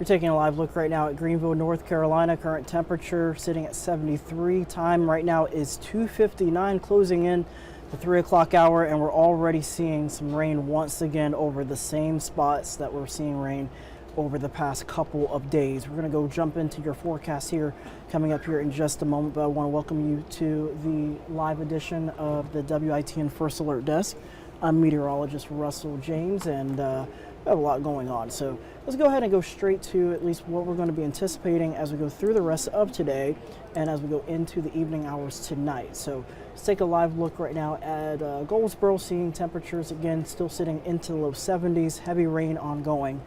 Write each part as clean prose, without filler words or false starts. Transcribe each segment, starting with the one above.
We're taking a live look right now at Greenville, North Carolina. Current temperature sitting at 73. Time right now is 2:59, closing in the 3 o'clock hour, and we're already seeing some rain once again over the same spots that we're seeing rain over the past couple of days. We're going to go jump into your forecast here coming up here in just a moment, but I want to welcome you to the live edition of the WITN First Alert Desk. I'm meteorologist Russell James, and we have a lot going on. So let's go ahead and go straight to at least what we're going to be anticipating as we go through the rest of today and as we go into the evening hours tonight. So let's take a live look right now at Goldsboro, seeing temperatures again still sitting into the low 70s, heavy rain ongoing.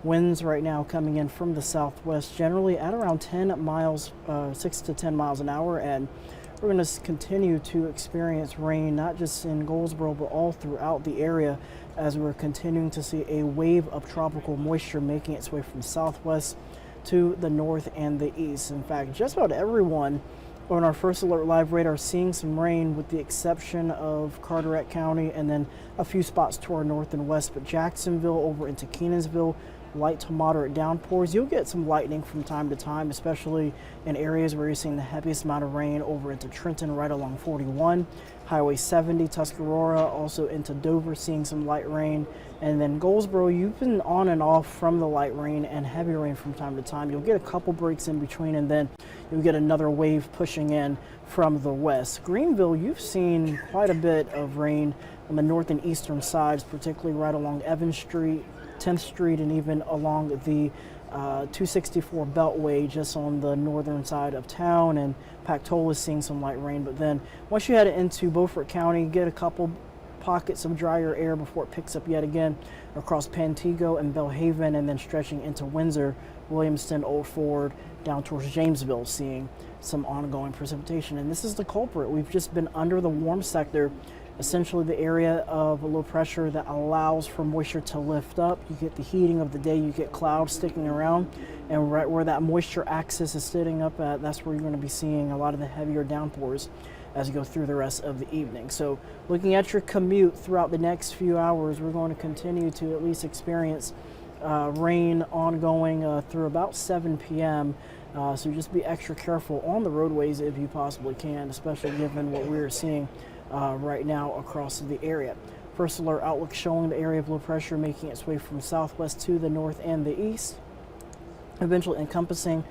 Winds right now coming in from the southwest, generally at around 10 miles, 6 to 10 miles an hour, and we're going to continue to experience rain not just in Goldsboro but all throughout the area as we're continuing to see a wave of tropical moisture making its way from southwest to the north and the east. In fact, just about everyone on our First Alert Live radar seeing some rain with the exception of Carteret County and then a few spots to our north and west, but Jacksonville over into Kenansville, light to moderate downpours. You'll get some lightning from time to time, especially in areas where you're seeing the heaviest amount of rain over into Trenton right along 41, Highway 70, Tuscarora, also into Dover seeing some light rain. And then Goldsboro, you've been on and off from the light rain and heavy rain from time to time. You'll get a couple breaks in between, and then you'll get another wave pushing in from the west. Greenville, you've seen quite a bit of rain on the north and eastern sides, particularly right along Evans Street, 10th Street, and even along the 264 Beltway just on the northern side of town. And Pactola is seeing some light rain, but then once you head into Beaufort County, get a couple pockets of drier air before it picks up yet again across Pantego and Belhaven, and then stretching into Windsor, Williamston, Old Ford, down towards Jamesville, seeing some ongoing precipitation. And this is the culprit. We've just been under the warm sector, essentially the area of low pressure that allows for moisture to lift up. You get the heating of the day, you get clouds sticking around, and right where that moisture axis is sitting up at, that's where you're going to be seeing a lot of the heavier downpours as you go through the rest of the evening. So looking at your commute throughout the next few hours, we're going to continue to at least experience rain ongoing through about 7 p.m. So just be extra careful on the roadways if you possibly can, especially given what we're seeing right now across the area. First Alert Outlook showing the area of low pressure making its way from southwest to the north and the east, eventually encompassing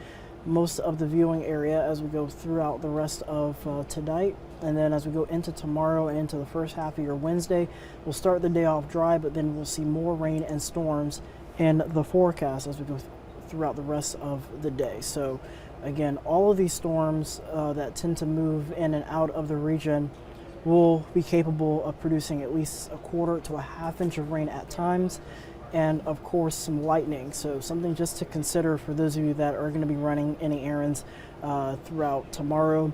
most of the viewing area as we go throughout the rest of tonight. And then as we go into tomorrow and into the first half of your Wednesday, we'll start the day off dry, but then we'll see more rain and storms in the forecast as we go throughout the rest of the day. So again, all of these storms that tend to move in and out of the region will be capable of producing at least a quarter to a half inch of rain at times, and of course some lightning. So something just to consider for those of you that are going to be running any errands throughout tomorrow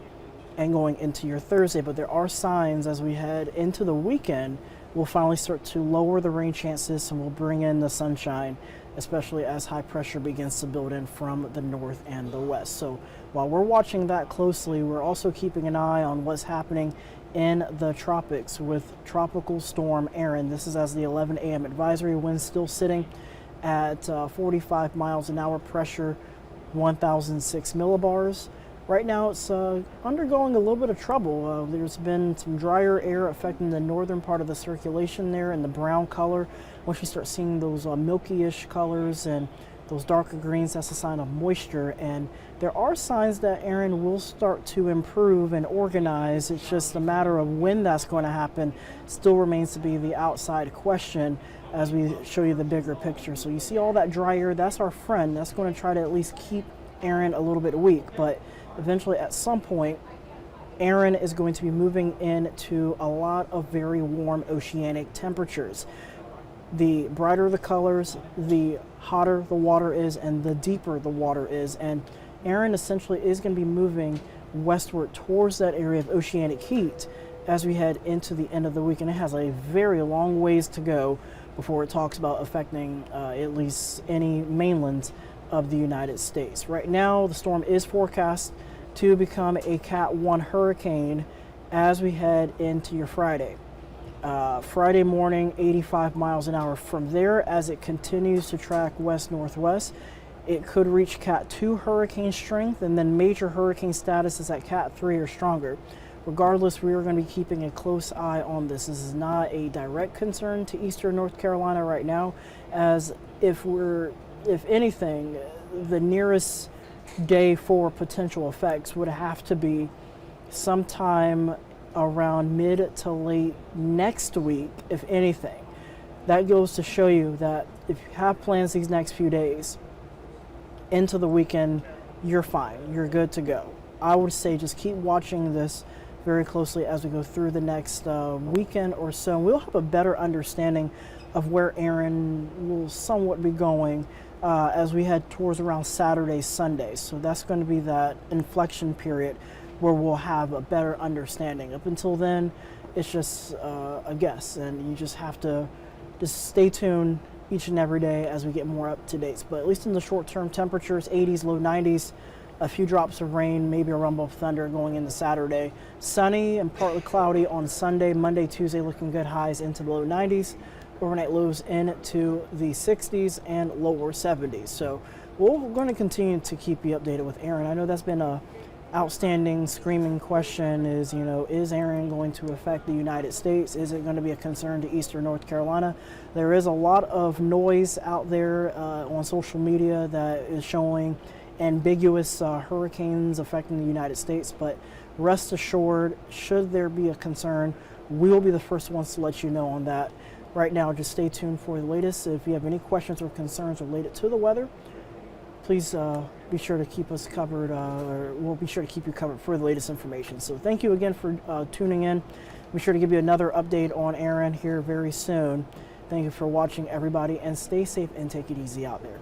and going into your Thursday. But there are signs as we head into the weekend, we'll finally start to lower the rain chances and we'll bring in the sunshine, especially as high pressure begins to build in from the north and the west. So while we're watching that closely, we're also keeping an eye on what's happening in the tropics with Tropical Storm Erin. This is as the 11 a.m. advisory. Winds still sitting at 45 miles an hour, pressure 1,006 millibars. Right now it's undergoing a little bit of trouble. There's been some drier air affecting the northern part of the circulation there in the brown color. Once you start seeing those milky-ish colors and those darker greens, that's a sign of moisture. And there are signs that Erin will start to improve and organize. It's just a matter of when that's going to happen still remains to be the outside question as we show you the bigger picture. So you see all that dry air, that's our friend. That's going to try to at least keep Erin a little bit weak. But eventually at some point, Erin is going to be moving into a lot of very warm oceanic temperatures. The brighter the colors, the hotter the water is and the deeper the water is. And Erin essentially is going to be moving westward towards that area of oceanic heat as we head into the end of the week. And it has a very long ways to go before it talks about affecting at least any mainlands of the United States. Right now, the storm is forecast to become a Cat 1 hurricane as we head into your Friday. Friday morning, 85 miles an hour. From there, as it continues to track west-northwest, It could reach Cat 2 hurricane strength, and then major hurricane status is at Cat 3 or stronger. Regardless, we are going to be keeping a close eye on this. This is not a direct concern to eastern North Carolina right now, as if anything, the nearest day for potential effects would have to be sometime around mid to late next week, if anything. That goes to show you that if you have plans these next few days into the weekend, you're fine. You're good to go. I would say just keep watching this very closely as we go through the next weekend or so. And we'll have a better understanding of where Aaron will somewhat be going as we head towards around Saturday, Sunday. So that's going to be that inflection period where we'll have a better understanding. Up until then, it's just a guess, and you just have to just stay tuned each and every day as we get more up to dates. But at least in the short term, temperatures 80s, low 90s, a few drops of rain, maybe a rumble of thunder going into Saturday. Sunny and partly cloudy on Sunday. Monday, Tuesday looking good, highs into the low 90s. Overnight lows into the 60s and lower 70s. So we're going to continue to keep you updated with Aaron. I know that's been a outstanding screaming question is, is Aaron going to affect the United States? Is it going to be a concern to eastern North Carolina? There is a lot of noise out there on social media that is showing ambiguous hurricanes affecting the United States, but rest assured, should there be a concern, we will be the first ones to let you know on that. Right now, just stay tuned for the latest. If you have any questions or concerns related to the weather, please be sure to keep us covered, or we'll be sure to keep you covered for the latest information. So thank you again for tuning in. Be sure to give you another update on Aaron here very soon. Thank you for watching, everybody, and stay safe and take it easy out there.